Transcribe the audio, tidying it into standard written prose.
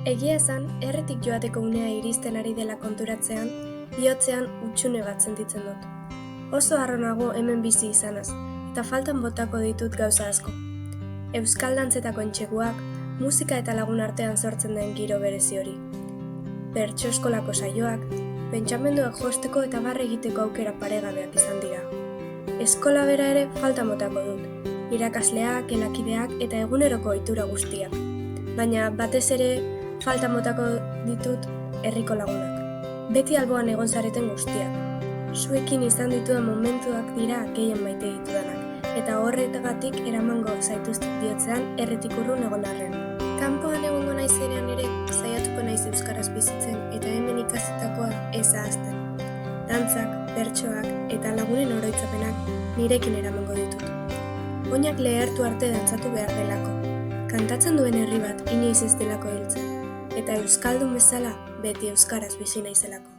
Egia esan, herritik joateko unea iristen ari dela konturatzean, bihotzean hutsune bat sentitzen dut. Oso harro nago hemen bizi izanaz, eta faltan botako ditut gauza asko. Euskal dantzetako entxeguak, musika eta lagun artean sortzen den giro berezi hori. Bertso eskolako saioak, pentsamenduak josteko eta barre egiteko aukera paregabeak izan dira. Eskola bera ere falta motako dut, irakasleak, elakideak eta eguneroko ohitura guztiak. Baina batez ere falta motako ditut herriko lagunak. Beti alboan egon zareten guztiak. Zuekin izan ditudan momentuak dira gehien maite ditudanak, eta horretagatik eramango zaituztet bihotzean herritik urrun egon arren. Kanpoan egongo naizenean ere saiatuko naiz euskaraz bizitzen eta hemen ikasitakoa ez ahazten. Dantzak, bertsoak eta lagunen oroitzapenak nirekin eramango ditut. Oinak lehertu arte dantzatu behar delako. Kantatzen duen herri bat inoiz ez delako hiltzen. Eta euskaldun bezala beti euskaraz bizi naizelako.